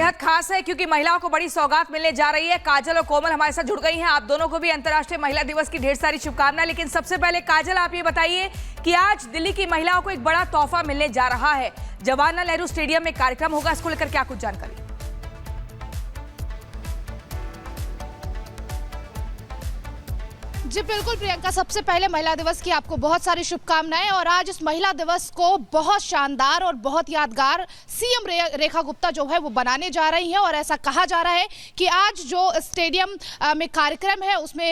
बेहद खास है क्योंकि महिलाओं को बड़ी सौगात मिलने जा रही है। काजल और कोमल हमारे साथ जुड़ गई हैं। आप दोनों को भी अंतर्राष्ट्रीय महिला दिवस की ढेर सारी शुभकामनाएं। लेकिन सबसे पहले काजल, आप ये बताइए कि आज दिल्ली की महिलाओं को एक बड़ा तोहफा मिलने जा रहा है। जवाहरलाल नेहरू स्टेडियम में कार्यक्रम होगा, इसको लेकर क्या कुछ जानकारी? जी बिल्कुल प्रियंका, सबसे पहले महिला दिवस की आपको बहुत सारी शुभकामनाएं। और आज इस महिला दिवस को बहुत शानदार और बहुत यादगार सीएम रेखा गुप्ता जो है वो बनाने जा रही हैं। और ऐसा कहा जा रहा है कि आज जो स्टेडियम में कार्यक्रम है उसमें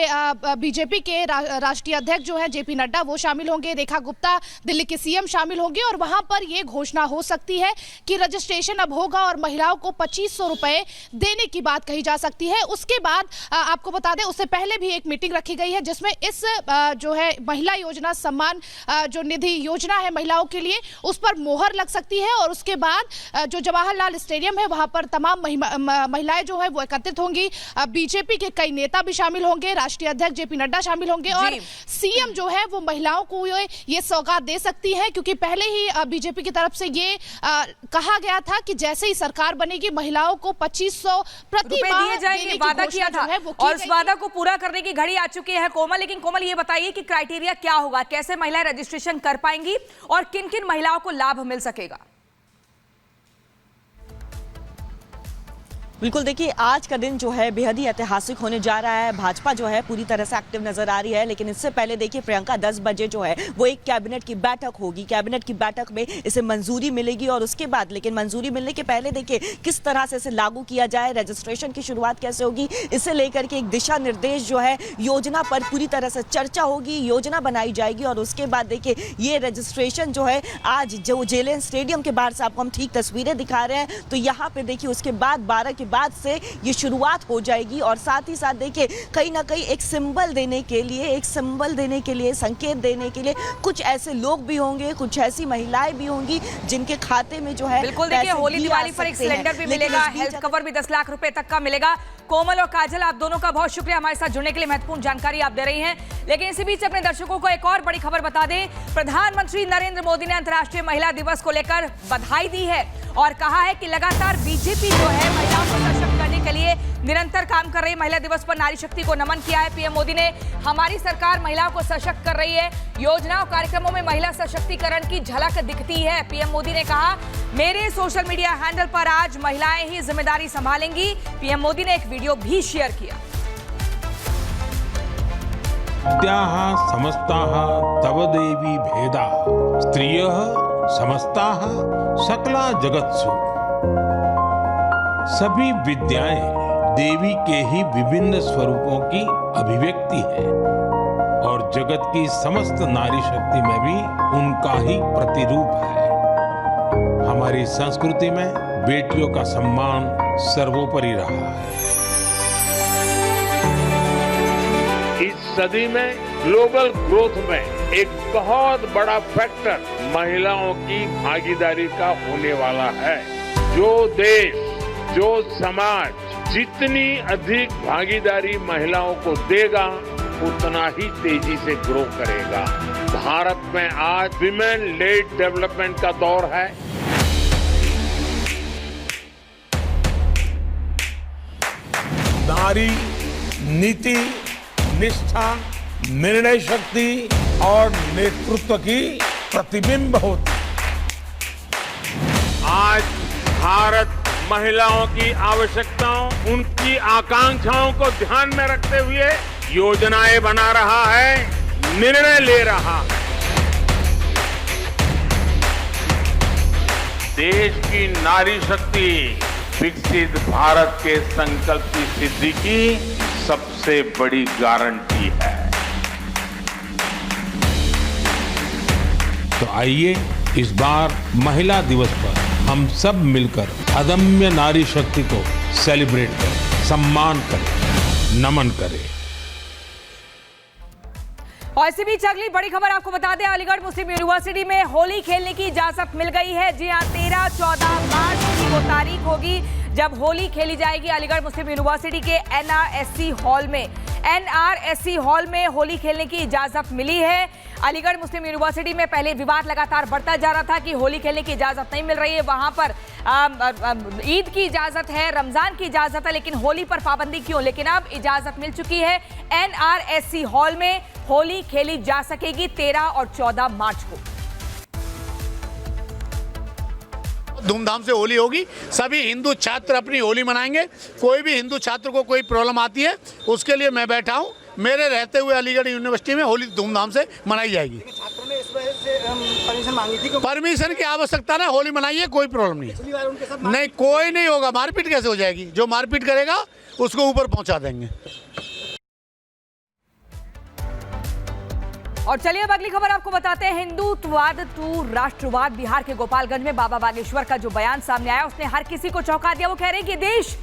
बीजेपी के राष्ट्रीय अध्यक्ष जो हैं जेपी नड्डा वो शामिल होंगे, रेखा गुप्ता दिल्ली के सीएम शामिल होंगे। और वहां पर ये घोषणा हो सकती है कि रजिस्ट्रेशन अब होगा और महिलाओं को 2500 रुपए देने की बात कही जा सकती है। उसके बाद आपको बता दें, उससे पहले भी एक मीटिंग रखी गई है जिसमें इस जो है महिला योजना सम्मान जो निधि योजना है महिलाओं के लिए, उस पर मोहर लग सकती है। और उसके बाद जो जवाहरलाल स्टेडियम है वहां पर तमाम महिलाएं जो है वो एकत्रित होंगी। बीजेपी के कई नेता भी शामिल होंगे, राष्ट्रीय अध्यक्ष जेपी नड्डा शामिल होंगे और सीएम जो है वो महिलाओं को ये सौगात दे सकती है। क्योंकि पहले ही बीजेपी की तरफ से ये कहा गया था कि जैसे ही सरकार बनेगी महिलाओं को 2500 प्रति माह दिए जाएंगे, वादा किया था और उस वादा को पूरा करने की घड़ी आ चुकी है कोमल। लेकिन कोमल, ये बताइए कि क्राइटेरिया क्या होगा, कैसे महिलाएं रजिस्ट्रेशन कर पाएंगी और किन किन महिलाओं को लाभ मिल सकेगा? बिल्कुल, देखिए आज का दिन जो है बेहद ही ऐतिहासिक होने जा रहा है। भाजपा जो है पूरी तरह से एक्टिव नजर आ रही है। लेकिन इससे पहले देखिए प्रियंका, 10 बजे जो है वो एक कैबिनेट की बैठक होगी। कैबिनेट की बैठक में इसे मंजूरी मिलेगी और उसके बाद, लेकिन मंजूरी मिलने के पहले देखिए किस तरह से इसे लागू किया जाए, रजिस्ट्रेशन की शुरुआत कैसे होगी, इसे लेकर के एक दिशा निर्देश जो है योजना पर पूरी तरह से चर्चा होगी, योजना बनाई जाएगी। और उसके बाद देखिए ये रजिस्ट्रेशन जो है आज जो जेएलएन स्टेडियम के बाहर से आपको हम ठीक तस्वीरें दिखा रहे हैं, तो यहाँ पे देखिए उसके बाद 12 के बाद से ये शुरुआत हो जाएगी। और साथ ही साथ देखिए कहीं ना कहीं एक सिंबल देने के लिए, संकेत देने के लिए कुछ ऐसे लोग भी होंगे, कुछ ऐसी महिलाएं भी होंगी जिनके खाते में जो है बिल्कुल। देखिए होली दिवाली पर एक सिलेंडर भी मिलेगा, हेल्थ कवर भी 10 लाख रुपए तक का मिलेगा। कोमल और काजल, आप दोनों का बहुत शुक्रिया हमारे साथ जुड़ने के लिए, महत्वपूर्ण जानकारी आप दे रही हैं। लेकिन इसी बीच अपने दर्शकों को एक और बड़ी खबर बता दें। प्रधानमंत्री नरेंद्र मोदी ने अंतर्राष्ट्रीय महिला दिवस को लेकर बधाई दी है और कहा है कि लगातार बीजेपी जो है महिलाओं को सशक्त करने के लिए निरंतर काम कर रही है। महिला दिवस पर नारी शक्ति को नमन किया है पीएम मोदी ने। हमारी सरकार महिलाओं को सशक्त कर रही है, योजनाओं कार्यक्रमों में महिला सशक्तिकरण की झलक दिखती है। पीएम मोदी ने कहा, मेरे सोशल मीडिया हैंडल पर आज महिलाएं ही जिम्मेदारी संभालेंगी। पीएम मोदी ने एक वीडियो भी शेयर किया। विद्याः समस्ताः तव देवी भेदाः स्त्रियः समस्ताः सकला जगत्सु। सभी विद्याएं देवी के ही विभिन्न स्वरूपों की अभिव्यक्ति है और जगत की समस्त नारी शक्ति में भी उनका ही प्रतिरूप है। हमारी संस्कृति में बेटियों का सम्मान सर्वोपरि रहा है। इस सदी में ग्लोबल ग्रोथ में एक बहुत बड़ा फैक्टर महिलाओं की भागीदारी का होने वाला है। जो देश, जो समाज जितनी अधिक भागीदारी महिलाओं को देगा उतना ही तेजी से ग्रो करेगा। भारत में आज विमेन लेड डेवलपमेंट का दौर है। नारी नीति, निष्ठा, निर्णय शक्ति और नेतृत्व की प्रतिबिंब होती है। आज भारत महिलाओं की आवश्यकताओं, उनकी आकांक्षाओं को ध्यान में रखते हुए योजनाएं बना रहा है, निर्णय ले रहा है। देश की नारी शक्ति विकसित भारत के संकल्प की सिद्धि की सबसे बड़ी गारंटी है। तो आइए इस बार महिला दिवस पर हम सब मिलकर अदम्य नारी शक्ति को सेलिब्रेट करें, सम्मान करें, नमन करें। और इसी बीच अगली बड़ी खबर आपको बता दें, अलीगढ़ मुस्लिम यूनिवर्सिटी में होली खेलने की इजाजत मिल गई है। जी हाँ, 13-14 मार्च की वो तारीख होगी जब होली खेली जाएगी अलीगढ़ मुस्लिम यूनिवर्सिटी के एनआरएससी हॉल में। एनआरएससी हॉल में होली खेलने की इजाजत मिली है। अलीगढ़ मुस्लिम यूनिवर्सिटी में पहले विवाद लगातार बढ़ता जा रहा था कि होली खेलने की इजाजत नहीं मिल रही है, वहां पर ईद की इजाजत है, रमजान की इजाजत है, लेकिन होली पर पाबंदी क्यों? लेकिन अब इजाजत मिल चुकी है। एनआरएससी हॉल में होली खेली जा सकेगी 13 और 14 मार्च को। धूमधाम से होली होगी, सभी हिंदू छात्र अपनी होली मनाएंगे। कोई भी हिंदू छात्र को कोई प्रॉब्लम आती है उसके लिए मैं बैठा हूं। मेरे रहते हुए अलीगढ़ यूनिवर्सिटी में होली धूमधाम से मनाई जाएगी। छात्रों ने इस वजह से परमिशन मांगी थी। परमिशन की आवश्यकता ना, होली मनाइए, कोई प्रॉब्लम नहीं है। उनके साथ नहीं, कोई नहीं होगा। मारपीट कैसे हो जाएगी? जो मारपीट करेगा उसको ऊपर पहुंचा देंगे। और चलिए अब अगली खबर आपको बताते हैं। हिंदुत्ववाद टू राष्ट्रवाद। बिहार के गोपालगंज में बाबा बागेश्वर का जो बयान सामने आया उसने हर किसी को चौंका दिया। वो कह रहे हैं कि देश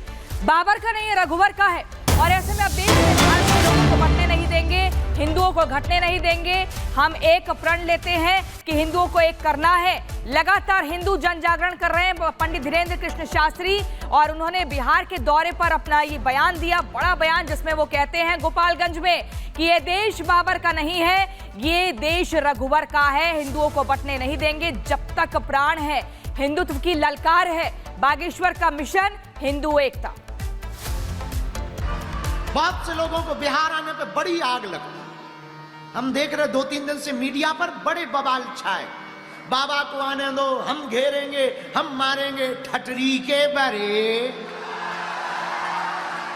बाबर का नहीं है, रघुवर का है, और ऐसे में अब देश में भारत के लोगों को बढ़ने नहीं देंगे, हिंदुओं को घटने नहीं देंगे। हम एक प्रण लेते हैं कि हिंदुओं को एक करना है। लगातार हिंदू जन जागरण कर रहे हैं पंडित धीरेन्द्र कृष्ण शास्त्री, और उन्होंने बिहार के दौरे पर अपना ये बयान दिया, बड़ा बयान, जिसमें वो कहते हैं गोपालगंज में कि ये देश बाबर का नहीं है, ये देश रघुवर का है। हिंदुओं को बंटने नहीं देंगे जब तक प्राण है। हिंदुत्व की ललकार है बागेश्वर का मिशन, हिंदू एकता। बहुत से लोगों को बिहार आने पे बड़ी आग लगती। हम देख रहे 2-3 दिन से मीडिया पर बड़े बवाल छाए। बाबा को आने दो, हम घेरेंगे, हम मारेंगे। ठटरी के बरे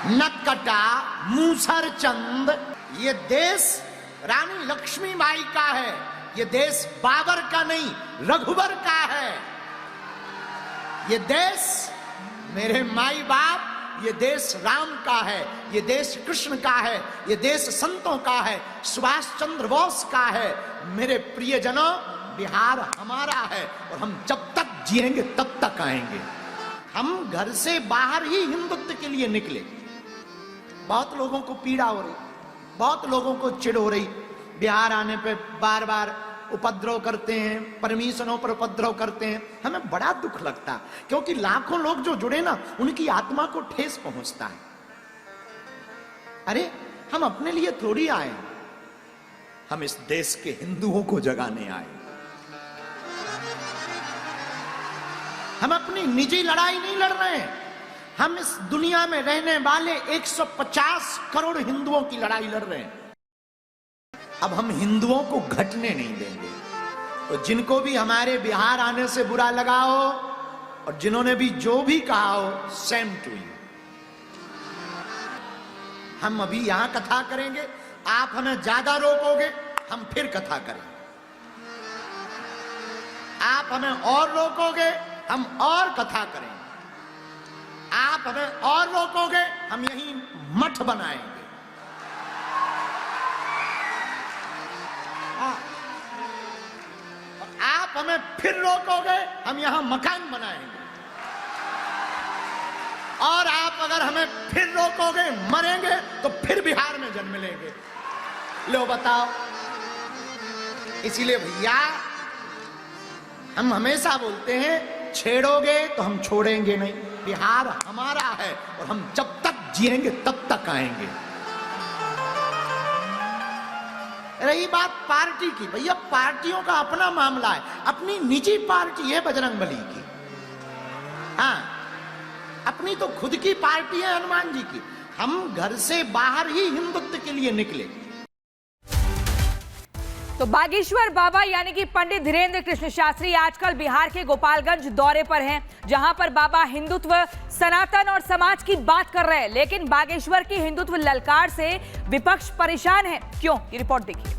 नकटा मूसर चंद। ये देश रानी लक्ष्मीबाई का है, ये देश बाबर का नहीं, रघुवर का है। ये देश मेरे माई बाप, ये देश राम का है, ये देश कृष्ण का है, ये देश संतों का है, सुभाष चंद्र बोस का है। मेरे प्रियजनों, बिहार हमारा है और हम जब तक जिएंगे तब तक आएंगे। हम घर से बाहर ही हिंदुत्व के लिए निकले। बहुत लोगों को पीड़ा हो रही, बहुत लोगों को चिढ़ हो रही। बिहार आने पे बार बार उपद्रव करते हैं, परमिशनों पर उपद्रव करते हैं। हमें बड़ा दुख लगता है, क्योंकि लाखों लोग जो जुड़े ना, उनकी आत्मा को ठेस पहुंचता है। अरे हम अपने लिए थोड़ी आए, हम इस देश के हिंदुओं को जगाने आए। हम अपनी निजी लड़ाई नहीं लड़ रहे हैं, हम इस दुनिया में रहने वाले 150 करोड़ हिंदुओं की लड़ाई लड़ रहे हैं। अब हम हिंदुओं को घटने नहीं देंगे। तो जिनको भी हमारे बिहार आने से बुरा लगा हो और जिन्होंने भी जो भी कहा हो, सेम टू यू। हम अभी यहां कथा करेंगे, आप हमें ज्यादा रोकोगे, हम फिर कथा करेंगे। आप हमें और रोकोगे, हम और कथा करेंगे। आप हमें और रोकोगे, हम यहीं मठ बनाएंगे। आप हमें फिर रोकोगे, हम यहां मकान बनाएंगे। और आप अगर हमें फिर रोकोगे, मरेंगे, तो फिर बिहार में जन्म लेंगे। लो बताओ। इसीलिए भैया हम हमेशा बोलते हैं, छेड़ोगे तो हम छोड़ेंगे नहीं। बिहार हमारा है और हम जब तक जिएंगे तब तक आएंगे। रही बात पार्टी की, भैया पार्टियों का अपना मामला है, अपनी निजी पार्टी है बजरंगबली की। हाँ, अपनी तो खुद की पार्टी है हनुमान जी की। हम घर से बाहर ही हिंदुत्व के लिए निकले। तो बागेश्वर बाबा यानी कि पंडित धीरेन्द्र कृष्ण शास्त्री आजकल बिहार के गोपालगंज दौरे पर हैं, जहां पर बाबा हिंदुत्व, सनातन और समाज की बात कर रहे हैं। लेकिन बागेश्वर की हिंदुत्व ललकार से विपक्ष परेशान है। क्यों? ये रिपोर्ट देखिए।